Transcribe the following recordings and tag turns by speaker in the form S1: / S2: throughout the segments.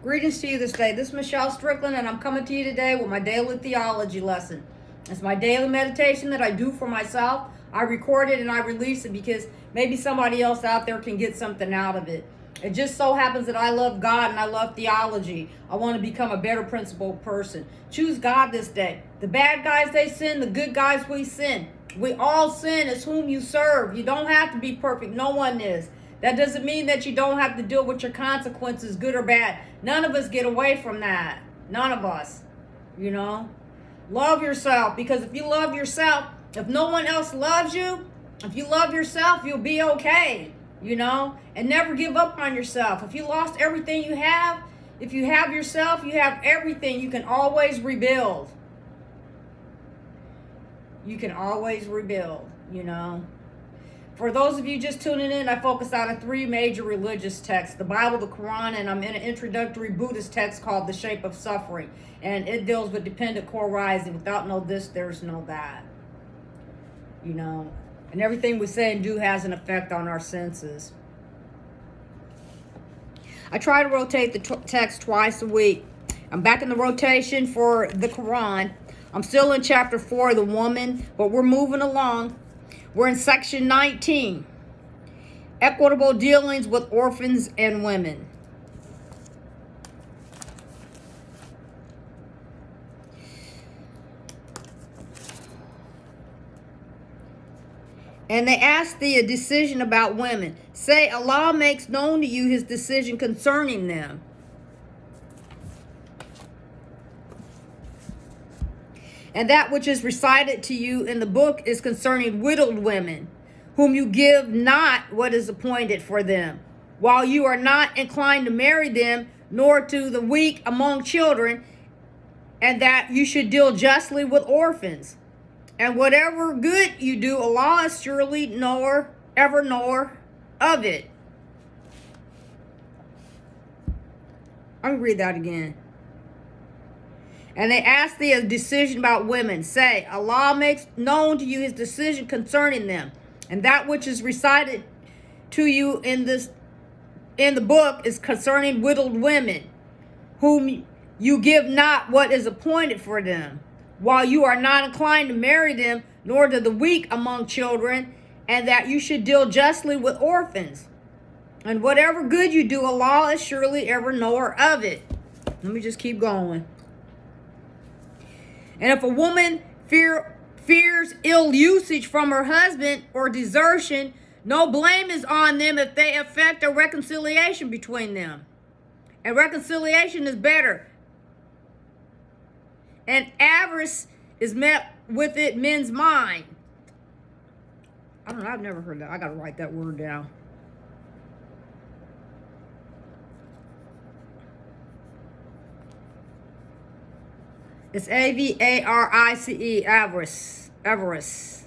S1: Greetings to you this day. This is Michelle Strickland, and I'm coming to you today with my daily theology lesson. It's my daily meditation that I do for myself. I record it and I release it because maybe somebody else out there can get something out of it. It just so happens that I love God and I love theology. I want to become a better principled person. Choose God this day. The bad guys, they sin. The good guys, we sin. We all sin. It's whom you serve. You don't have to be perfect. No one is. That doesn't mean that you don't have to deal with your consequences, good or bad. None of us get away from that. None of us. You know? Love yourself, because if you love yourself, if no one else loves you, if you love yourself, you'll be okay. You know? And never give up on yourself. If you lost everything you have, if you have yourself, you have everything. You can always rebuild. You can always rebuild, you know? For those of you just tuning in, I focus on 3 major religious texts, the Bible, the Quran, and I'm in an introductory Buddhist text called The Shape of Suffering. And it deals with dependent core rising. Without no this, there's no that. You know, and everything we say and do has an effect on our senses. I try to rotate the text twice a week. I'm back in the rotation for the Quran. I'm still in chapter 4, the woman, but we're moving along. We're in section 19, equitable dealings with orphans and women. And they ask thee a decision about women. Say, Allah makes known to you his decision concerning them. And that which is recited to you in the book is concerning widowed women, whom you give not what is appointed for them, while you are not inclined to marry them, nor to the weak among children, and that you should deal justly with orphans. And whatever good you do, Allah is surely ever knower of it. I'll read that again. And they ask thee a decision about women. Say, Allah makes known to you his decision concerning them. And that which is recited to you in the book is concerning widowed women, whom you give not what is appointed for them, while you are not inclined to marry them, nor to the weak among children, and that you should deal justly with orphans. And whatever good you do, Allah is surely ever knower of it. Let me just keep going. And if a woman fears ill usage from her husband or desertion, no blame is on them if they effect a reconciliation between them. And reconciliation is better. And avarice is met with it men's mind. I don't know, I've never heard that. I got to write that word down. It's A-V-A-R-I-C-E, avarice. Avarice.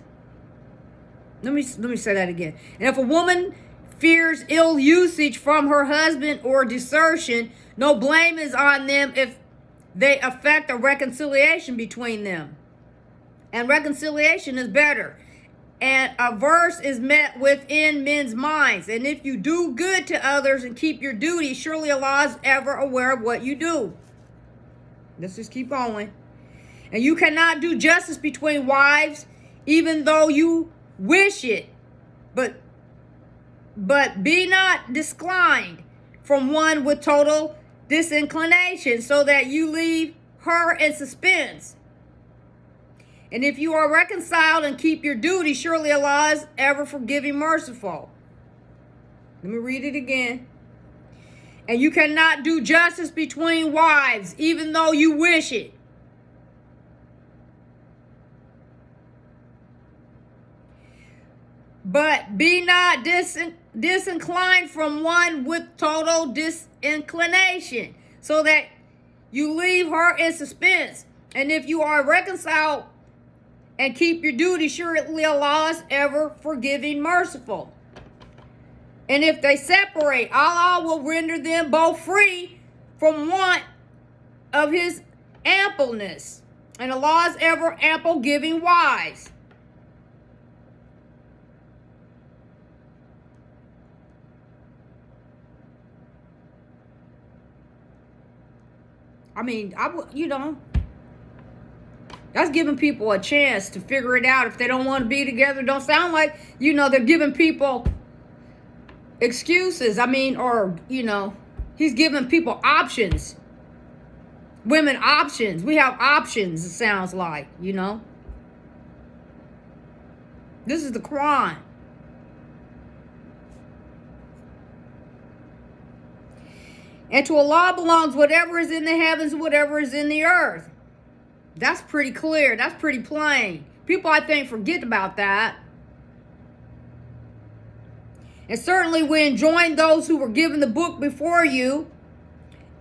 S1: Let me say that again. And if a woman fears ill usage from her husband or desertion, no blame is on them if they effect a reconciliation between them. And reconciliation is better. And a verse is met within men's minds. And if you do good to others and keep your duty, surely Allah is ever aware of what you do. Let's just keep going. And you cannot do justice between wives, even though you wish it. But be not disinclined from one with total disinclination, so that you leave her in suspense. And if you are reconciled and keep your duty, surely Allah is ever forgiving, merciful. Let me read it again. And you cannot do justice between wives, even though you wish it. But be not disinclined from one with total disinclination, so that you leave her in suspense. And if you are reconciled and keep your duty, surely Allah is ever forgiving, merciful. And if they separate, Allah will render them both free from want of his ampleness. And Allah is ever ample, giving, wise. I mean, that's giving people a chance to figure it out. If they don't want to be together, don't sound like, they're giving people excuses. I mean, or, he's giving people options. Women options. We have options, it sounds like, This is the Quran. And to Allah belongs whatever is in the heavens, whatever is in the earth. That's pretty clear. That's pretty plain. People, I think, forget about that. And certainly we enjoin those who were given the book before you,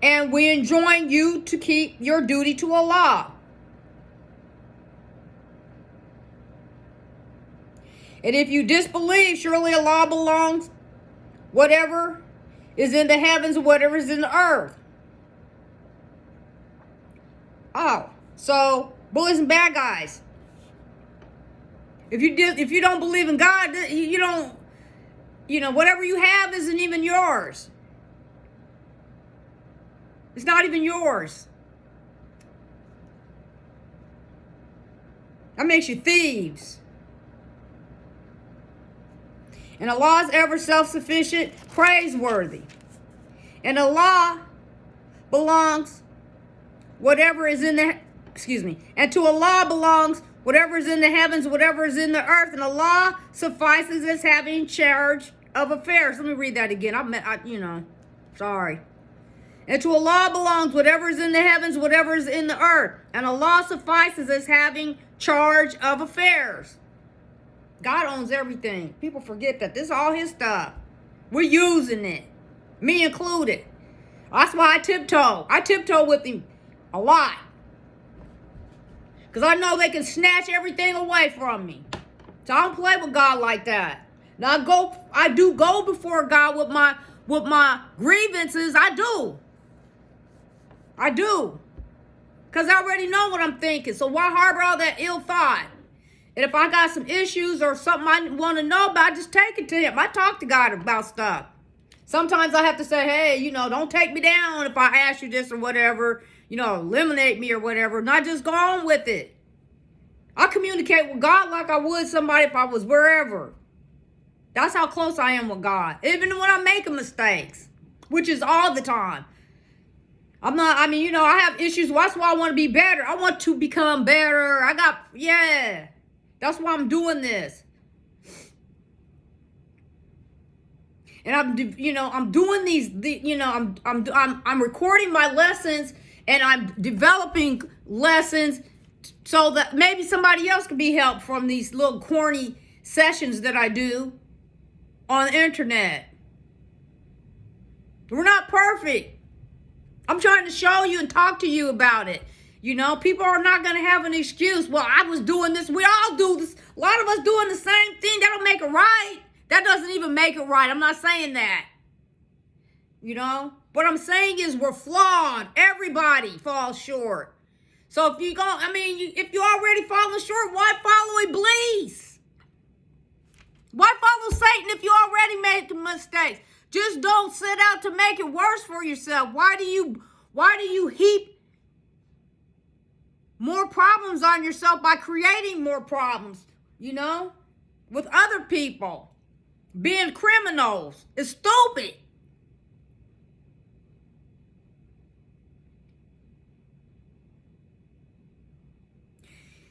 S1: and we enjoin you to keep your duty to Allah. And if you disbelieve, surely Allah belongs whatever is in the heavens and whatever is in the earth. Oh, so bullies and bad guys. If you don't believe in God, you don't, whatever you have isn't even yours. It's not even yours. That makes you thieves. And Allah is ever self-sufficient, praiseworthy. And Allah belongs whatever is in the, and to Allah belongs whatever is in the heavens, whatever is in the earth. And Allah suffices as having charge of affairs. Let me read that again. Sorry. And to Allah belongs whatever is in the heavens, whatever is in the earth. And Allah suffices as having charge of affairs. God owns everything. People forget that. This is all his stuff. We're using it. Me included. That's why I tiptoe. I tiptoe with him a lot. Because I know they can snatch everything away from me. So I don't play with God like that. Now I do go before God with my grievances. I do. Because I already know what I'm thinking. So why harbor all that ill thought? And if I got some issues or something I want to know about, I just take it to him. I talk to God about stuff. Sometimes I have to say, hey, don't take me down if I ask you this or whatever. Eliminate me or whatever. Not just go on with it. I communicate with God like I would somebody if I was wherever. That's how close I am with God. Even when I'm making mistakes, which is all the time. I have issues. That's why I want to be better. I want to become better. That's why I'm doing this. And I'm doing I'm recording my lessons and I'm developing lessons so that maybe somebody else can be helped from these little corny sessions that I do on the internet. We're not perfect. I'm trying to show you and talk to you about it. People are not going to have an excuse. Well, I was doing this. We all do this. A lot of us doing the same thing. That don't make it right. That doesn't even make it right. I'm not saying that. What I'm saying is we're flawed. Everybody falls short. So if if you're already falling short, why follow Iblis? Why follow Satan if you already made mistakes? Just don't set out to make it worse for yourself. Why do you heap more problems on yourself by creating more problems, with other people? Being criminals is stupid.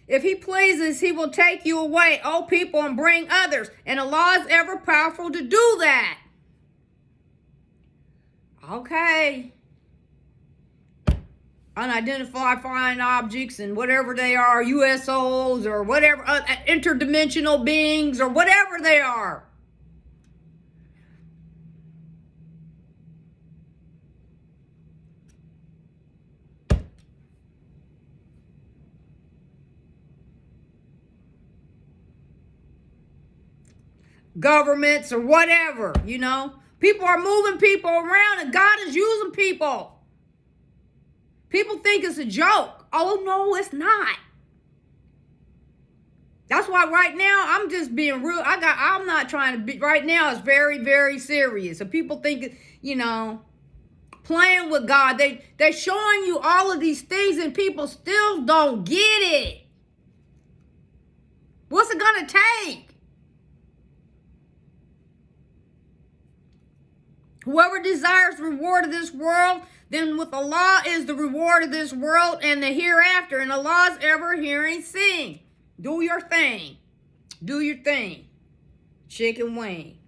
S1: If he pleases, he will take you away, O people, and bring others. And Allah is ever powerful to do that. Okay. Unidentified flying objects and whatever they are, USOs or whatever, interdimensional beings or whatever they are. Governments or whatever, People are moving people around and God is using people. People think it's a joke. Oh, no, it's not. That's why right now I'm just being real. I'm not trying to be, right now it's very, very serious. So people think, playing with God. They're showing you all of these things and people still don't get it. What's it going to take? Whoever desires the reward of this world, then with Allah is the reward of this world and the hereafter. And Allah's ever hearing, seeing. Do your thing. Do your thing. Chicken wing.